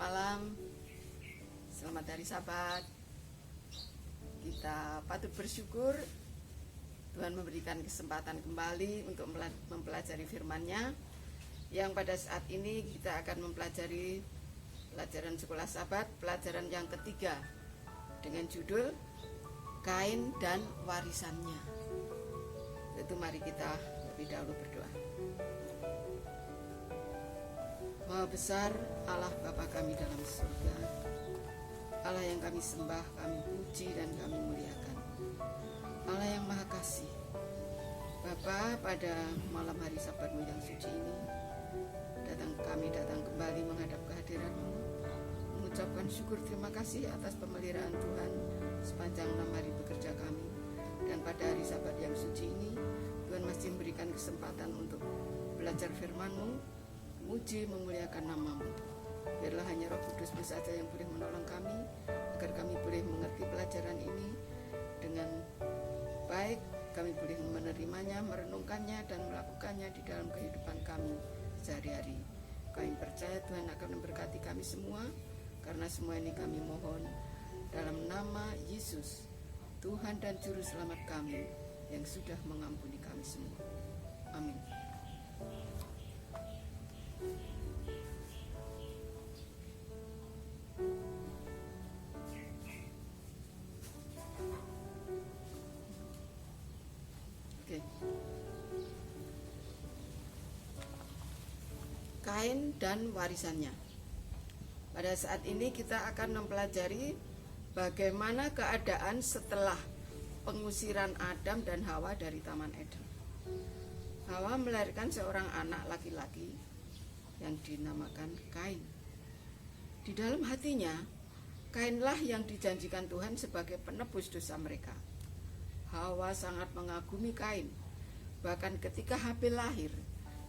malam, selamat hari Sabat. Kita patut bersyukur Tuhan memberikan kesempatan kembali untuk mempelajari firman-Nya. Yang pada saat ini kita akan mempelajari pelajaran sekolah Sabat, pelajaran yang ketiga dengan judul Kain dan Warisannya. Itu mari kita lebih dahulu berdoa. Maha besar Allah Bapa kami dalam surga, Allah yang kami sembah, kami puji dan kami muliakan, Allah yang maha kasih. Bapa, pada malam hari Sabatmu yang suci ini, kami datang kembali menghadap kehadiran-Mu, mengucapkan syukur terima kasih atas pemeliharaan Tuhan sepanjang 6 hari bekerja kami. Dan pada hari Sabat yang suci ini, Tuhan masih memberikan kesempatan untuk belajar firman-Mu, muji memuliakan nama-Mu. Biarlah hanya Roh Kudus-Mu saja yang boleh menolong kami, agar kami boleh mengerti pelajaran ini dengan baik, kami boleh menerimanya, merenungkannya, dan melakukannya di dalam kehidupan kami sehari-hari. Kami percaya Tuhan akan memberkati kami semua, karena semua ini kami mohon dalam nama Yesus, Tuhan dan Juru Selamat kami, yang sudah mengampuni kami semua. Amin. Kain dan warisannya. Pada saat ini kita akan mempelajari bagaimana keadaan setelah pengusiran Adam dan Hawa dari Taman Eden. Hawa melahirkan seorang anak laki-laki yang dinamakan Kain. Di dalam hatinya, Kainlah yang dijanjikan Tuhan sebagai penebus dosa mereka. Hawa sangat mengagumi Kain, bahkan ketika Habil lahir,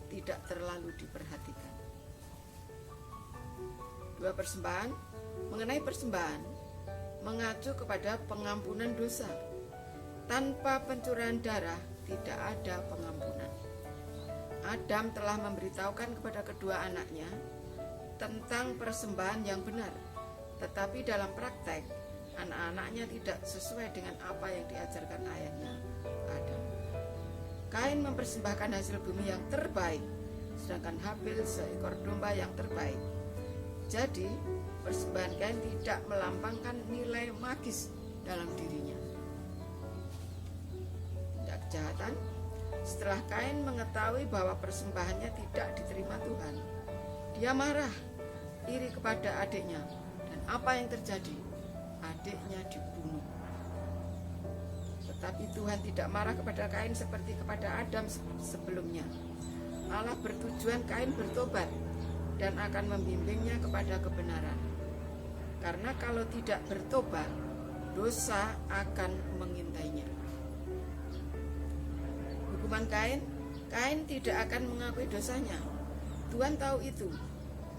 tidak terlalu diperhatikan. Mengenai persembahan mengacu kepada pengampunan dosa. Tanpa pencurahan darah tidak ada pengampunan. Adam telah memberitahukan kepada kedua anaknya tentang persembahan yang benar, tetapi dalam praktek anak-anaknya tidak sesuai dengan apa yang diajarkan ayahnya Adam. Kain mempersembahkan hasil bumi yang terbaik, sedangkan Habil seekor domba yang terbaik. Jadi, persembahan Kain tidak melambangkan nilai magis dalam dirinya. Tidak kejahatan. Setelah Kain mengetahui bahwa persembahannya tidak diterima Tuhan, dia marah, iri kepada adiknya, dan apa yang terjadi? Adiknya dibunuh. Tetapi Tuhan tidak marah kepada Kain seperti kepada Adam sebelumnya. Allah bertujuan Kain bertobat dan akan membimbingnya kepada kebenaran. Karena kalau tidak bertobat, dosa akan mengintainya. Hukuman Kain tidak akan mengakui dosanya. Tuhan tahu itu.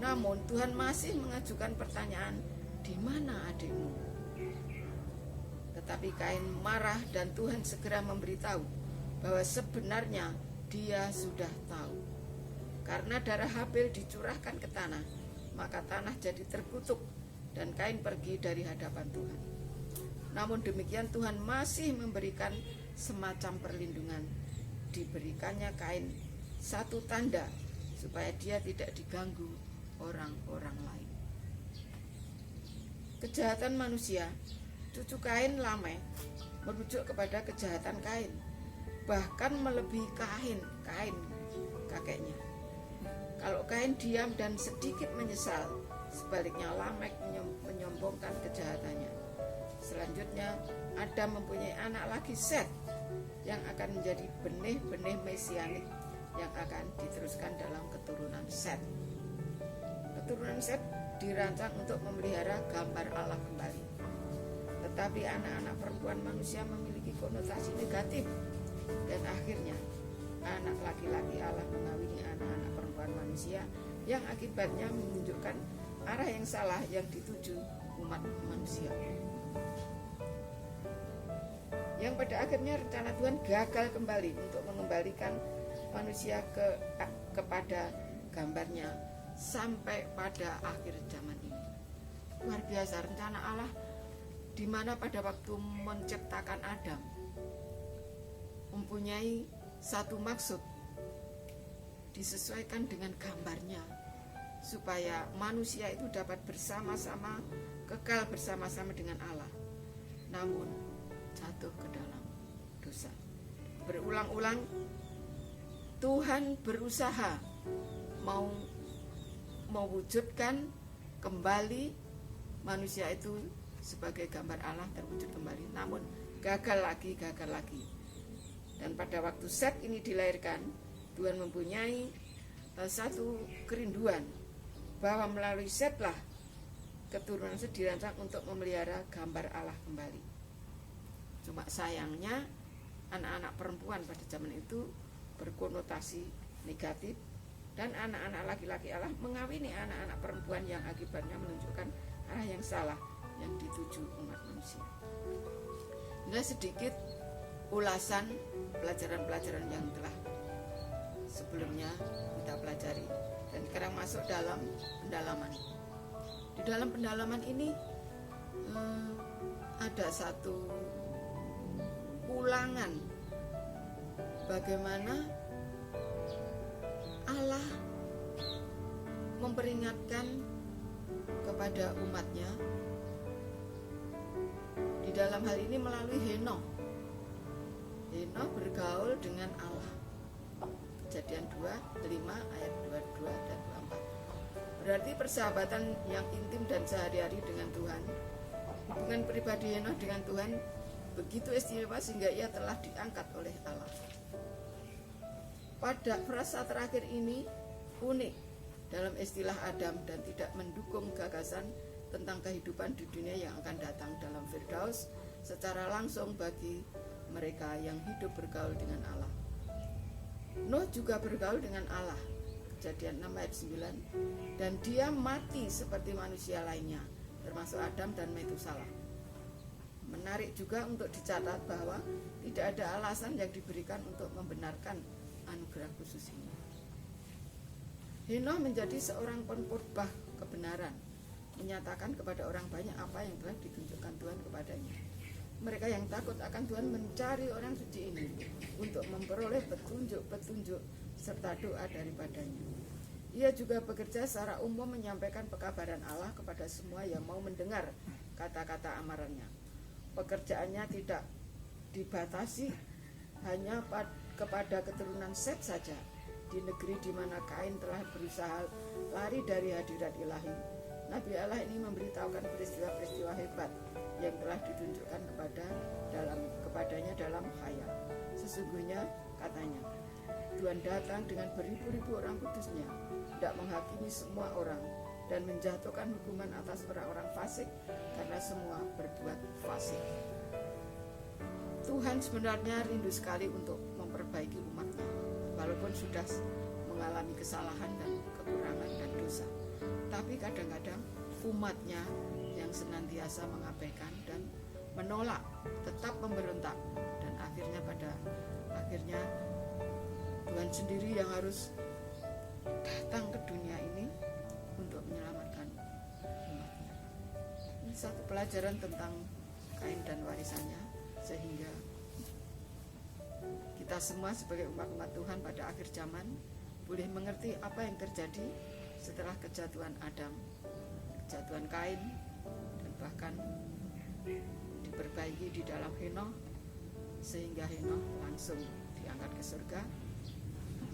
Namun Tuhan masih mengajukan pertanyaan, di mana adikmu? Tetapi Kain marah dan Tuhan segera memberitahu bahwa sebenarnya dia sudah tahu. Karena darah Habil dicurahkan ke tanah, maka tanah jadi terkutuk dan Kain pergi dari hadapan Tuhan. Namun demikian Tuhan masih memberikan semacam perlindungan. Diberikannya Kain satu tanda supaya dia tidak diganggu orang-orang lain. Kejahatan manusia, cucu Kain Lameh, merujuk kepada kejahatan Kain, bahkan melebihi Kain kakeknya. Kalau Kain diam dan sedikit menyesal, sebaliknya Lameh menyombongkan kejahatannya. Selanjutnya Adam mempunyai anak lagi, Set, yang akan menjadi benih-benih mesianik yang akan diteruskan dalam keturunan Set. Keturunan Set dirancang untuk memelihara gambar Allah kembali. Tetapi anak-anak perempuan manusia memiliki konotasi negatif, dan akhirnya anak laki-laki Allah mengawini anak-anak perempuan manusia, yang akibatnya menunjukkan arah yang salah yang dituju umat manusia. Yang pada akhirnya rencana Tuhan gagal kembali untuk mengembalikan manusia kepada gambarnya sampai pada akhir zaman ini. Luar biasa rencana Allah, di mana pada waktu menciptakan Adam mempunyai satu maksud, disesuaikan dengan gambarnya, supaya manusia itu dapat bersama-sama, kekal bersama-sama dengan Allah. Namun jatuh ke dalam dosa. Berulang-ulang Tuhan berusaha mau mewujudkan kembali manusia itu sebagai gambar Allah terwujud kembali, namun gagal lagi. Dan pada waktu Set ini dilahirkan, Tuhan mempunyai satu kerinduan bahwa melalui Setlah keturunan Set dirancang untuk memelihara gambar Allah kembali. Cuma sayangnya anak-anak perempuan pada zaman itu berkonotasi negatif, dan anak-anak laki-laki Allah mengawini anak-anak perempuan yang akibatnya menunjukkan arah yang salah yang dituju umat manusia. Ini sedikit ulasan pelajaran-pelajaran yang telah sebelumnya kita pelajari, dan sekarang masuk dalam pendalaman. Di dalam pendalaman ini ada satu ulangan bagaimana Allah memperingatkan kepada umatnya di dalam hal ini melalui Henokh. Henokh bergaul dengan Allah. Kejadian 2:5 ayat 22 dan 24. Berarti persahabatan yang intim dan sehari-hari dengan Tuhan, hubungan pribadi Henokh dengan Tuhan begitu istimewa sehingga ia telah diangkat oleh Allah. Pada frasa terakhir ini unik dalam istilah Adam dan tidak mendukung gagasan tentang kehidupan di dunia yang akan datang dalam Firdaus secara langsung bagi mereka yang hidup bergaul dengan Allah. Nuh juga bergaul dengan Allah, Kejadian 6 ayat 9, dan dia mati seperti manusia lainnya, termasuk Adam dan Metusalah. Menarik juga untuk dicatat bahwa tidak ada alasan yang diberikan untuk membenarkan anugerah khusus ini. Henokh menjadi seorang pengkhotbah kebenaran, menyatakan kepada orang banyak apa yang telah ditunjukkan Tuhan kepadanya. Mereka yang takut akan Tuhan mencari orang suci ini untuk memperoleh petunjuk-petunjuk serta doa daripadanya. Ia juga bekerja secara umum menyampaikan pekabaran Allah kepada semua yang mau mendengar kata-kata amarannya. Pekerjaannya tidak dibatasi hanya kepada keturunan Set saja. Di negeri di mana Kain telah berusaha lari dari hadirat ilahi, Nabi Allah ini memberitahukan peristiwa-peristiwa hebat yang telah ditunjukkan kepadanya dalam khayal. Sesungguhnya, katanya, Tuhan datang dengan beribu-ribu orang kudusnya, tidak menghakimi semua orang dan menjatuhkan hukuman atas orang-orang fasik karena semua berbuat fasik. Tuhan sebenarnya rindu sekali untuk memperbaiki umatnya, walaupun sudah mengalami kesalahan dan kekurangan dan dosa. Tapi kadang-kadang umatnya yang senantiasa mengabaikan dan menolak, tetap memberontak, dan pada akhirnya Tuhan sendiri yang harus datang ke dunia ini untuk menyelamatkan umatnya. Ini satu pelajaran tentang Kain dan warisannya, sehingga kita semua sebagai umat-umat Tuhan pada akhir zaman boleh mengerti apa yang terjadi setelah kejatuhan Adam, kejatuhan Kain, dan bahkan diperbaiki di dalam Henokh, sehingga Henokh langsung diangkat ke surga,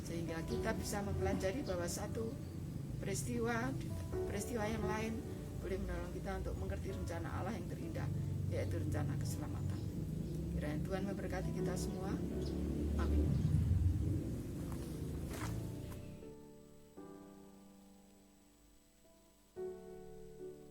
sehingga kita bisa mempelajari bahwa satu peristiwa yang lain boleh menolong kita untuk mengerti rencana Allah yang terindah, yaitu rencana keselamatan. Kiranya Tuhan memberkati kita semua. Amin.